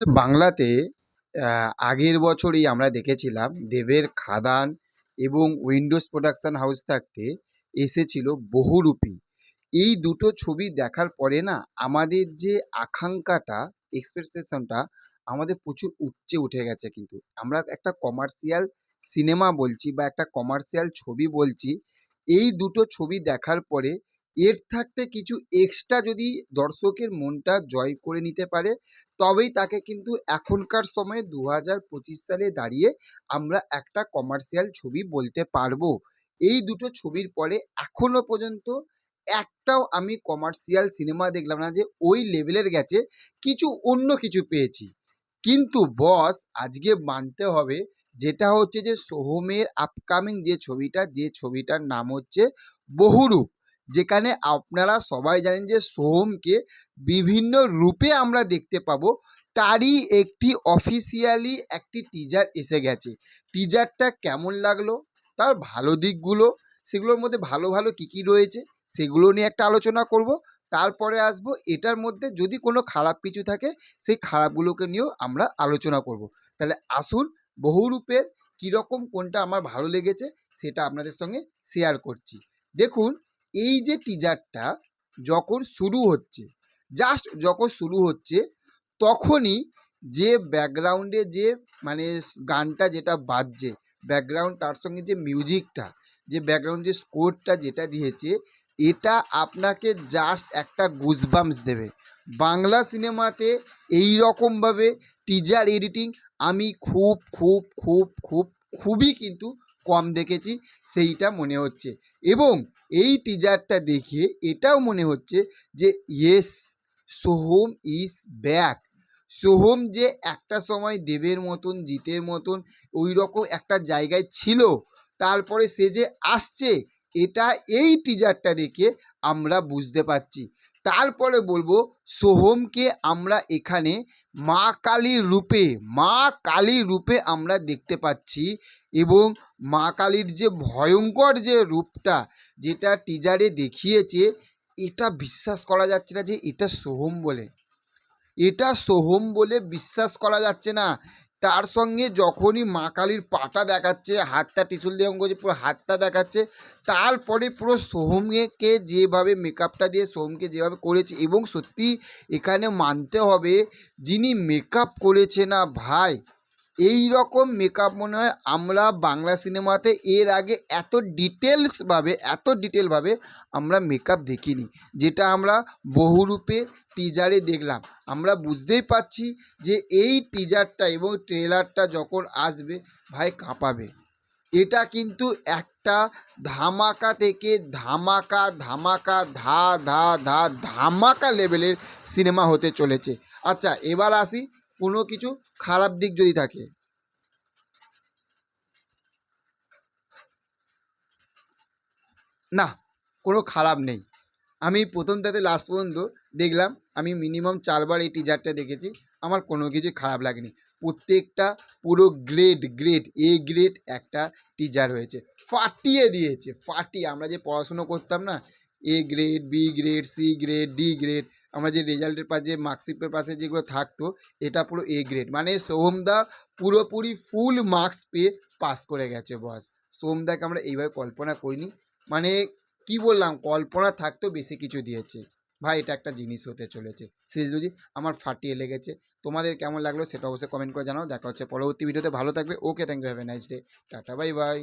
বাংলাতে আগের বছরই আমরা দেখেছিলাম দেবের খাদান এবং উইন্ডোজ প্রোডাকশন হাউস থাকতে এসেছিল বহুরূপী। এই দুটো ছবি দেখার পরে না আমাদের যে আকাঙ্ক্ষাটা, এক্সপেকটেশনটা আমাদের প্রচুর উচ্চে উঠে গেছে। কিন্তু আমরা একটা কমার্শিয়াল সিনেমা বলছি বা একটা কমার্শিয়াল ছবি বলছি, এই দুটো ছবি দেখার পরে এর থাকতে কিছু এক্সট্রা যদি দর্শকের মনটা জয় করে নিতে পারে, তবেই তাকে কিন্তু এখনকার সময়ে 2025 সালে দাঁড়িয়ে আমরা একটা কমার্শিয়াল ছবি বলতে পারবো। এই দুটো ছবির পরে এখনো পর্যন্ত একটাও আমি কমার্শিয়াল সিনেমা দেখলাম না যে ওই লেভেলের গেছে, কিছু অন্য কিছু পেয়েছি। কিন্তু বস আজকে মানতে হবে, যেটা হচ্ছে যে সোহমের আপকামিং যে ছবিটার নাম হচ্ছে বহুরূপ, যেখানে আপনারা সবাই জানেন যে সোহমকে বিভিন্ন রূপে আমরা দেখতে পাবো। তারই একটি অফিসিয়ালি একটি টিজার এসে গেছে। টিজারটা কেমন লাগলো, তার ভালো দিকগুলো, সেগুলোর মধ্যে ভালো ভালো কী কী রয়েছে সেগুলো নিয়ে একটা আলোচনা করব। তারপরে আসবো এটার মধ্যে যদি কোনো খারাপ কিছু থাকে সেই খারাপগুলোকে নিয়েও আমরা আলোচনা করব। তাহলে আসুন বহুরূপের কীরকম কোনটা আমার ভালো লেগেছে সেটা আপনাদের সঙ্গে শেয়ার করছি। দেখুন, এই যে টিজারটা যখন শুরু হচ্ছে, জাস্ট যখন শুরু হচ্ছে তখনই যে ব্যাকগ্রাউন্ডে যে মানে গানটা যেটা বাজছে, ব্যাকগ্রাউন্ড তার সঙ্গে যে মিউজিকটা, যে ব্যাকগ্রাউন্ড যে স্কোরটা যেটা দিয়েছে, এটা আপনাকে জাস্ট একটা গুজবাম্পস দেবে। বাংলা সিনেমাতে এই রকমভাবে টিজার এডিটিং আমি খুব খুব খুব খুব খুবই কিন্তু কম দেখেছি, সেইটা মনে হচ্ছে। এবং এই টিজারটা দেখে এটাও মনে হচ্ছে যে yes, Soham is back. Soham যে একটা সময় দেবের মতন, জিতের মতন ওই রকম একটা জায়গায় ছিল, তারপরে সে যে আসছে, এটা এই টিজারটা দেখে আমরা বুঝতে পারছি। তারপরে বলবো সোহমকে আমরা এখানে মা কালীর রূপে, মা কালীর রূপে আমরা দেখতে পাচ্ছি। এবং মা কালীর যে ভয়ঙ্কর যে রূপটা যেটা টিজারে দেখিয়েছে, এটা বিশ্বাস করা যাচ্ছে না যে এটা সোহম বলে, এটা সোহম বলে বিশ্বাস করা যাচ্ছে না। তার সঙ্গে যখনই মা কালীর পাটা দেখাচ্ছে, হাতটা ত্রিশূল দিয়ে এরকম করছে, পুরো হাতটা দেখাচ্ছে, তারপরে পুরো সোহমকে যেভাবে মেকআপটা দিয়ে সোহমকে যেভাবে করেছে, এবং সত্যি এখানে মানতে হবে যিনি মেকআপ করেছে না ভাই, এই রকম মেকআপ মনে হয় আমরা বাংলা সিনেমাতে এর আগে এত ডিটেলভাবে আমরা মেকআপ দেখিনি, যেটা আমরা বহুরূপে টিজারে দেখলাম। আমরা বুঝতেই পারছি যে এই টিজারটা এবং ট্রেলারটা যখন আসবে ভাই কাঁপাবে। এটা কিন্তু একটা ধামাকা থেকে ধামাকা ধামাকা ধা ধা ধা ধামাকা লেভেলের সিনেমা হতে চলেছে। আচ্ছা, এবার আসি কোনো কিছু খারাপ দিক যদি থাকে। না, কোনো খারাপ নেই। আমি প্রথম থেকে লাস্ট পর্যন্ত দেখলাম, আমি মিনিমাম 4 বার এই টিজারটা দেখেছি। আমার কোনো কিছুই খারাপ লাগেনি। প্রত্যেকটা পুরো গ্রেড এ গ্রেড একটা টিজার হয়েছে। ফাটিয়ে দিয়েছে, ফাটিয়ে। আমরা যে পড়াশুনো করতাম না, A grade, B grade, C grade, D grade, আমরা যে রেজাল্টের পাশে মার্কশিটের পাশে যেগুলো থাকতো, এটা পুরো এ গ্রেড। মানে সোহমদা পুরোপুরি ফুল মার্কস পেয়ে পাস করে গেছে বস। সোহমদাকে আমরা এইভাবে কল্পনা করিনি। মানে কি বললাম, কল্পনা থাকতেও বেশি কিছু দিয়েছে ভাই। এটা একটা জিনিস হতে চলেছে শেষ বুঝি। আমার ফাটিয়ে লেগেছে। তোমাদের কেমন লাগলো সেটা অবশ্যই কমেন্ট করে জানাও। দেখা হচ্ছে পরবর্তী ভিডিওতে। ভালো থাকবে। Okay, thank you, have a nice day. Tata, bye by.